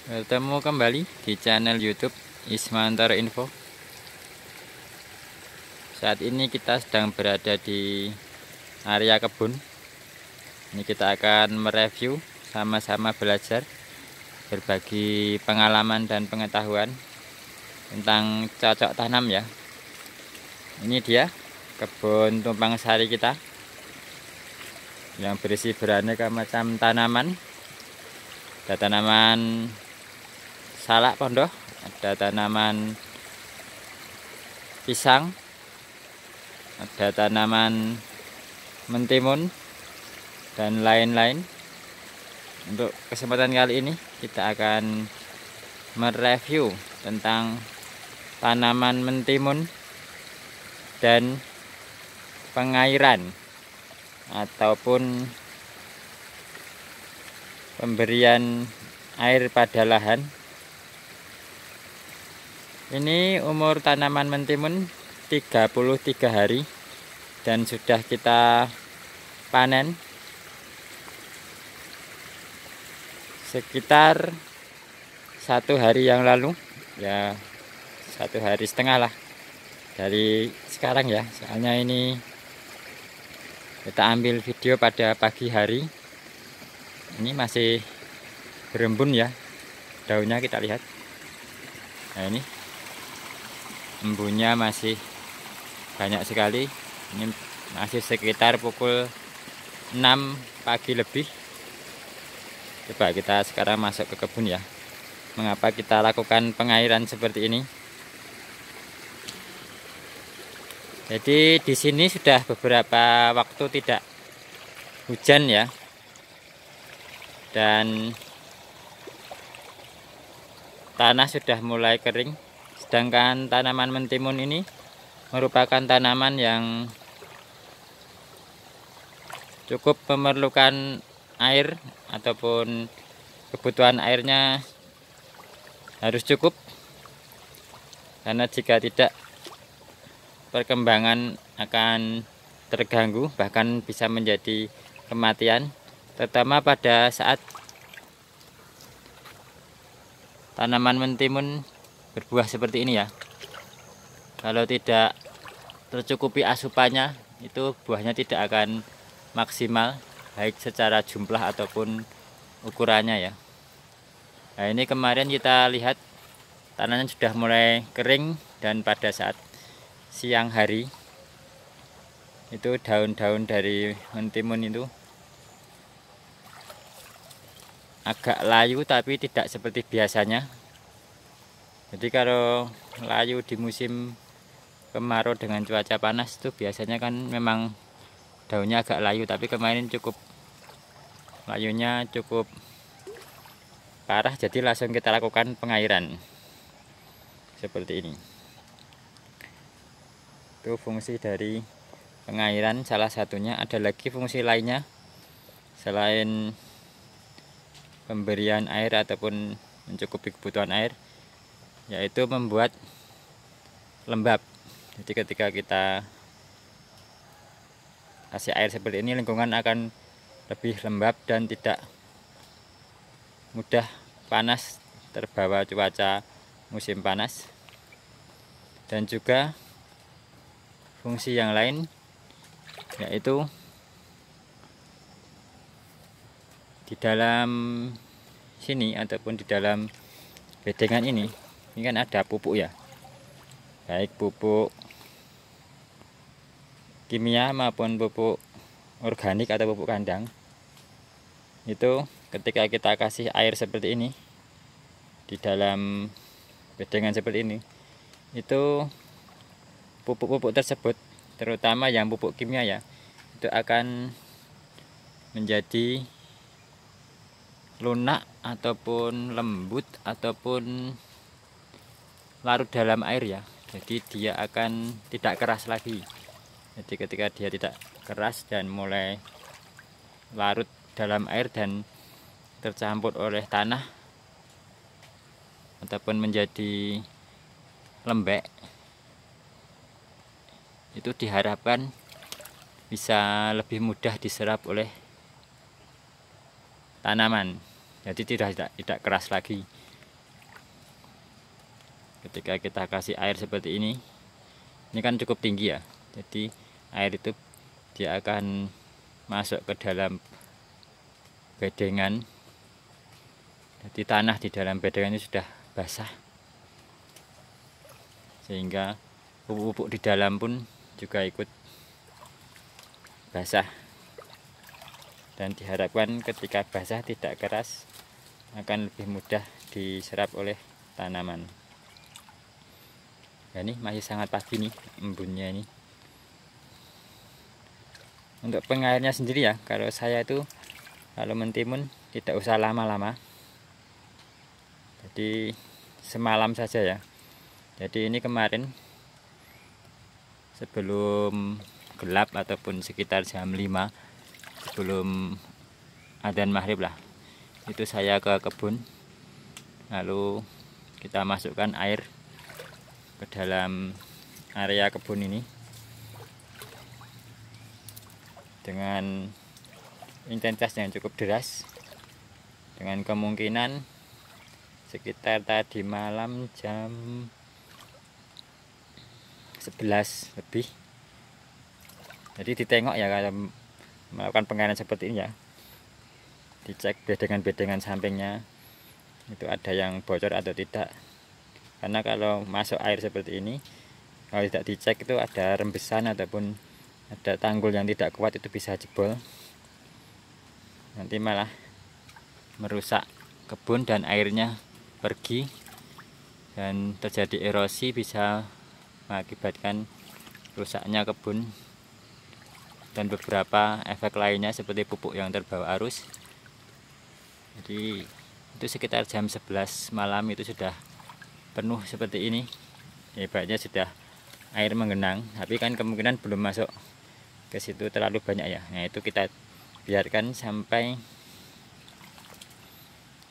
Bertemu kembali di channel YouTube Ismantar Info. Saat ini kita sedang berada di area kebun. Ini kita akan mereview, sama-sama belajar, berbagi pengalaman dan pengetahuan tentang cocok tanam ya. Ini dia kebun tumpang sari kita yang berisi beraneka macam tanaman. Ada tanaman salak pondok, ada tanaman pisang, ada tanaman mentimun, dan lain-lain. Untuk kesempatan kali ini kita akan mereview tentang tanaman mentimun dan pengairan ataupun pemberian air pada lahan. Ini umur tanaman mentimun 33 hari dan sudah kita panen sekitar 1 hari yang lalu ya, 1 hari setengah lah dari sekarang ya. Soalnya ini kita ambil video pada pagi hari. Ini masih berembun ya daunnya, kita lihat. Nah, ini embunnya masih banyak sekali. Ini masih sekitar pukul 6 pagi lebih. Coba kita sekarang masuk ke kebun ya. Mengapa kita lakukan pengairan seperti ini? Jadi di sini sudah beberapa waktu tidak hujan ya, dan tanah sudah mulai kering. Sedangkan tanaman mentimun ini merupakan tanaman yang cukup memerlukan air, ataupun kebutuhan airnya harus cukup, karena jika tidak perkembangan akan terganggu, bahkan bisa menjadi kematian, terutama pada saat tanaman mentimun berbuah seperti ini ya. Kalau tidak tercukupi asupannya, itu buahnya tidak akan maksimal, baik secara jumlah ataupun ukurannya ya. Nah, ini kemarin kita lihat tanahnya sudah mulai kering, dan pada saat siang hari itu daun-daun dari mentimun itu agak layu, tapi tidak seperti biasanya. Jadi kalau layu di musim kemarau dengan cuaca panas itu biasanya kan memang daunnya agak layu, tapi kemarin layunya cukup parah, jadi langsung kita lakukan pengairan seperti ini. Itu fungsi dari pengairan salah satunya. Ada lagi fungsi lainnya selain pemberian air ataupun mencukupi kebutuhan air, yaitu membuat lembab. Jadi ketika kita kasih air seperti ini, lingkungan akan lebih lembab dan tidak mudah panas, terbawa cuaca musim panas. Dan juga fungsi yang lain, yaitu di dalam sini ataupun di dalam bedengan ini kan ada pupuk ya, baik pupuk kimia maupun pupuk organik atau pupuk kandang. Itu ketika kita kasih air seperti ini di dalam bedengan seperti ini, itu pupuk-pupuk tersebut, terutama yang pupuk kimia ya, itu akan menjadi lunak ataupun lembut ataupun larut dalam air ya. Jadi dia akan tidak keras lagi. Jadi ketika dia tidak keras dan mulai larut dalam air dan tercampur oleh tanah ataupun menjadi lembek, itu diharapkan bisa lebih mudah diserap oleh tanaman. Jadi tidak keras lagi. ketika kita kasih air seperti ini kan cukup tinggi ya, jadi air itu dia akan masuk ke dalam bedengan, jadi tanah di dalam bedengan itu sudah basah, sehingga pupuk-pupuk di dalam pun juga ikut basah, dan diharapkan ketika basah tidak keras akan lebih mudah diserap oleh tanaman. Ya, ini masih sangat pagi nih embunnya ini. Untuk pengairnya sendiri ya, kalau saya itu kalau mentimun tidak usah lama-lama, jadi semalam saja ya. Jadi ini kemarin sebelum gelap ataupun sekitar jam 5 sebelum adzan maghrib lah, itu saya ke kebun, lalu kita masukkan air ke dalam area kebun ini dengan intensitas yang cukup deras, dengan kemungkinan sekitar tadi malam jam 11 lebih. Jadi ditengok ya kalau melakukan pengairan seperti ini ya, dicek bedengan-bedengan sampingnya itu ada yang bocor atau tidak, karena kalau masuk air seperti ini kalau tidak dicek itu ada rembesan ataupun ada tanggul yang tidak kuat, itu bisa jebol, nanti malah merusak kebun dan airnya pergi dan terjadi erosi, bisa mengakibatkan rusaknya kebun dan beberapa efek lainnya seperti pupuk yang terbawa arus. Jadi itu sekitar jam 11 malam itu sudah penuh seperti ini. Hebatnya sudah air menggenang, tapi kan kemungkinan belum masuk ke situ terlalu banyak ya. Nah, itu kita biarkan sampai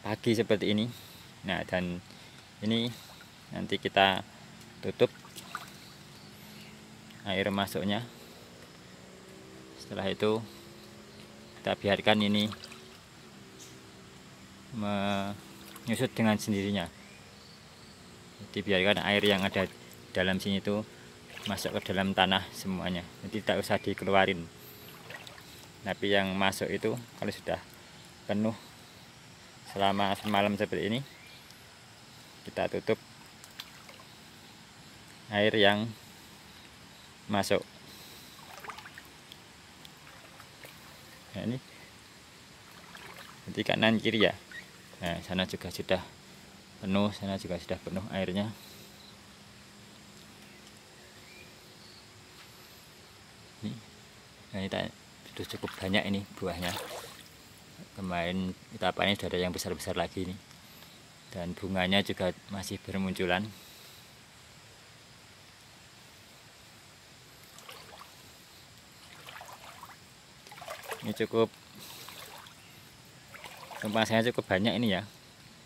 pagi seperti ini. Nah, dan ini nanti kita tutup air masuknya. Setelah itu kita biarkan ini menyusut dengan sendirinya. Jadi biarkan air yang ada dalam sini itu masuk ke dalam tanah semuanya, jadi tidak usah dikeluarin. Tapi yang masuk itu kalau sudah penuh selama semalam seperti ini, kita tutup air yang masuk. Nah, ini jadi kanan kiri ya. Nah, sana juga sudah penuh, sana juga sudah penuh airnya. Nah, ini sudah cukup banyak ini buahnya. Kemarin kita panen sudah ada yang besar-besar lagi ini, dan bunganya juga masih bermunculan. Ini cukup, kemasannya cukup banyak ini ya.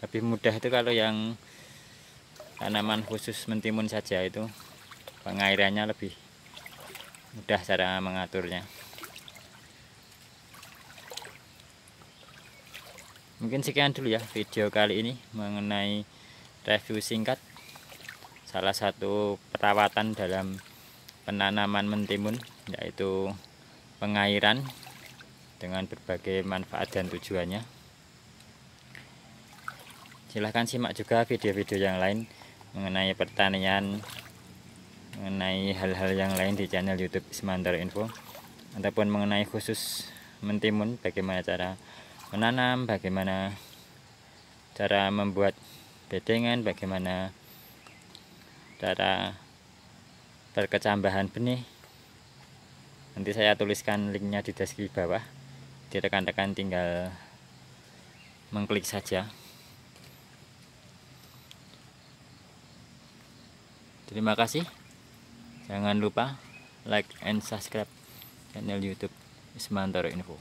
Lebih mudah itu kalau yang tanaman khusus mentimun saja, itu pengairannya lebih mudah cara mengaturnya. Mungkin sekian dulu ya video kali ini mengenai review singkat salah satu perawatan dalam penanaman mentimun, yaitu pengairan dengan berbagai manfaat dan tujuannya. Silahkan simak juga video-video yang lain mengenai pertanian, mengenai hal-hal yang lain di channel YouTube Ismantoro Info, ataupun mengenai khusus mentimun, bagaimana cara menanam, bagaimana cara membuat bedengan, bagaimana cara berkecambahan benih. Nanti saya tuliskan linknya di deskripsi bawah, jadi rekan-rekan tinggal mengklik saja. Terima kasih. Jangan lupa like and subscribe channel YouTube Ismantoro Info.